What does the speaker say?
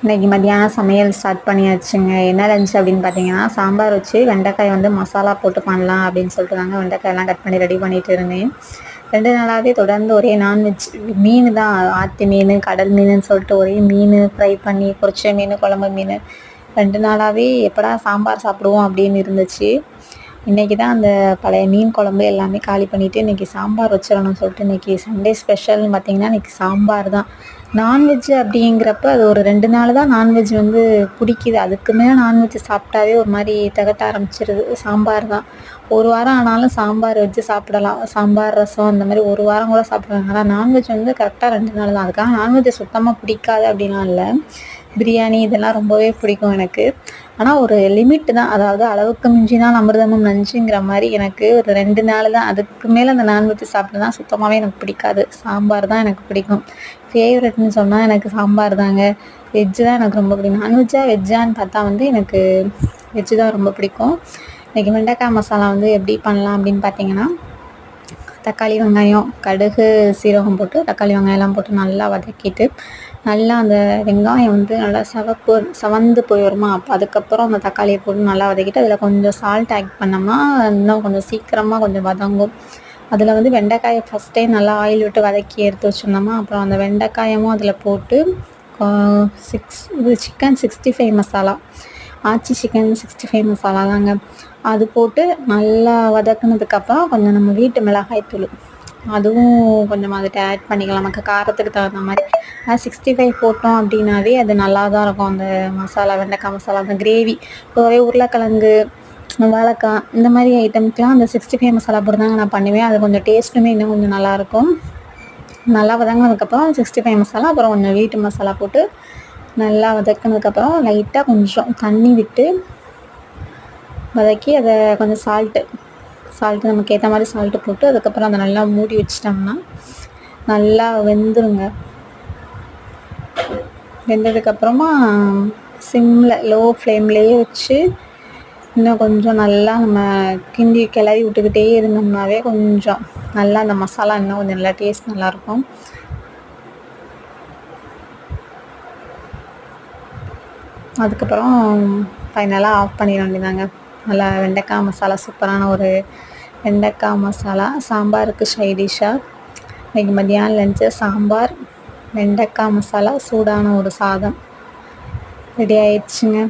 இன்றைக்கி மதியானம் சமையல் ஸ்டார்ட் பண்ணியாச்சுங்க. என்ன லஞ்ச் அப்படின்னு பார்த்தீங்கன்னா, சாம்பார் வச்சு வெண்டைக்காய் வந்து மசாலா போட்டு பண்ணலாம் அப்படின்னு சொல்லிட்டு தாங்க வெண்டைக்காயெல்லாம் கட் பண்ணி ரெடி பண்ணிட்டு இருந்தேன். 2 நாளாகவே தொடர்ந்து ஒரே நான்வெஜ் மீன் தான். ஆத்து மீன், கடல் மீனுன்னு சொல்லிட்டு ஒரே மீன் ஃப்ரை பண்ணி, பொரிச்ச மீன், குழம்பு மீன் 2 நாளாகவே எப்படா சாம்பார் சாப்பிடுவோம் அப்படின்னு இருந்துச்சு. இன்றைக்கி தான் அந்த பழைய மீன் குழம்பு எல்லாமே காலி பண்ணிவிட்டு இன்றைக்கி சாம்பார் வச்சிடணும்னு சொல்லிட்டு இன்றைக்கி சண்டே ஸ்பெஷல்னு பார்த்திங்கன்னா இன்றைக்கி சாம்பார் தான். நான்வெஜ் அப்படிங்கிறப்ப அது ஒரு 2 நாள் தான் நான்வெஜ் வந்து பிடிக்குது. அதுக்கு மேலே நான்வெஜ் சாப்பிட்டாவே ஒரு மாதிரி திகட்ட ஆரம்பிச்சிருது. சாம்பார் தான். ஒரு வாரம் ஆனாலும் சாம்பார் வச்சு சாப்பிடலாம். சாம்பார், ரசம் அந்த மாதிரி ஒரு வாரம் கூட சாப்பிடுவாங்க. ஆனால் நான்வெஜ் வந்து கரெக்டாக 2 நாள் தான். அதுக்காக நான்வெஜ் சுத்தமாக பிடிக்காது அப்படின்லாம் இல்லை. பிரியாணி இதெல்லாம் ரொம்பவே பிடிக்கும் எனக்கு. ஆனால் ஒரு லிமிட்டு தான். அதாவது அளவுக்கு மிஞ்சினால் அமிர்தமும் நஞ்சுங்கிற மாதிரி எனக்கு ஒரு 2 நாள் தான். அதுக்கு மேலே அந்த நான்வெஜ் சாப்பிட்டா சுத்தமாகவே எனக்கு பிடிக்காது. சாம்பார் தான் எனக்கு பிடிக்கும். ஃபேவரெட்னு சொன்னால் எனக்கு சாம்பார் தாங்க. வெஜ்ஜு தான் எனக்கு ரொம்ப பிடிக்கும். நான்வெஜ்ஜா வெஜ்ஜான்னு பார்த்தா வந்து எனக்கு வெஜ்ஜு தான் ரொம்ப பிடிக்கும். இன்றைக்கி வெண்டைக்காய் மசாலா வந்து எப்படி பண்ணலாம் அப்படின்னு பார்த்தீங்கன்னா, தக்காளி, வெங்காயம், கடுகு, சீரகம் போட்டு தக்காளி வெங்காயம்லாம் போட்டு நல்லா வதக்கிட்டு, நல்லா அந்த வெங்காயம் வந்து நல்லா செவந்து போய் வருமா, அப்போ அதுக்கப்புறம் அந்த தக்காளியை போட்டு நல்லா வதக்கிட்டு அதில் கொஞ்சம் சால்ட் ஆட் பண்ணோம்னா இன்னும் கொஞ்சம் சீக்கிரமாக கொஞ்சம் வதங்கும். அதில் வந்து வெண்டைக்காயை ஃபஸ்ட்டே நல்லா ஆயில் விட்டு வதக்கி எடுத்து வச்சுருந்தோமா, அப்புறம் அந்த வெண்டைக்காயமும் அதில் போட்டு சிக்கன் 65 மசாலா, ஆச்சி சிக்கன் 65 மசாலா தாங்க, அது போட்டு நல்லா வதக்குனதுக்கப்புறம் கொஞ்சம் நம்ம வீட்டு மிளகாய்த்தூள் அதுவும் கொஞ்சம் அதுக்கு ஆட் பண்ணிக்கலாம். நமக்கு காரத்துக்கு தகுந்த மாதிரி. 65 போட்டோம் அப்படின்னாவே அது நல்லா தான் இருக்கும். அந்த மசாலா, வெண்டைக்காய் மசாலா, அந்த கிரேவி. இப்போவே உருளைக்கிழங்கு, வாழைக்காய் இந்த மாதிரி ஐட்டம்க்கெலாம் அந்த 65 மசாலா போட்டு தாங்க நான் பண்ணுவேன். அது கொஞ்சம் டேஸ்ட்டுமே இன்னும் கொஞ்சம் நல்லாயிருக்கும். நல்லா வதங்கினதுக்கப்புறம் 65 மசாலா, அப்புறம் கொஞ்சம் வீட்டு மசாலா போட்டு நல்லா வதக்கினதுக்கப்புறம் லைட்டாக கொஞ்சம் தண்ணி விட்டு வதக்கி அதை கொஞ்சம் சால்ட்டு நமக்கு ஏற்ற மாதிரி சால்ட்டு போட்டு அதுக்கப்புறம் அதை நல்லா மூடி வச்சிட்டோம்னா நல்லா வெந்துருங்க. வெந்ததுக்கப்புறமா சிம்மில் லோ ஃப்ளேம்லேயே வச்சு இன்னும் கொஞ்சம் நல்லா நம்ம கிளறி விட்டுக்கிட்டே இருந்தோம்னாவே கொஞ்சம் நல்லா அந்த மசாலா இன்னும் கொஞ்சம் நல்லா டேஸ்ட் நல்லாயிருக்கும். அதுக்கப்புறம் ஃபைனலாக ஆஃப் பண்ணிட வேண்டியதாங்க. நல்லா வெண்டைக்காய் மசாலா, சூப்பரான ஒரு வெண்டைக்காய் மசாலா சாம்பாருக்கு சைடிஷ்ஷாக. இன்றைக்கி மதியானம் லஞ்சு சாம்பார், வெண்டைக்காய் மசாலா, சூடான ஒரு சாதம் ரெடி ஆயிடுச்சுங்க.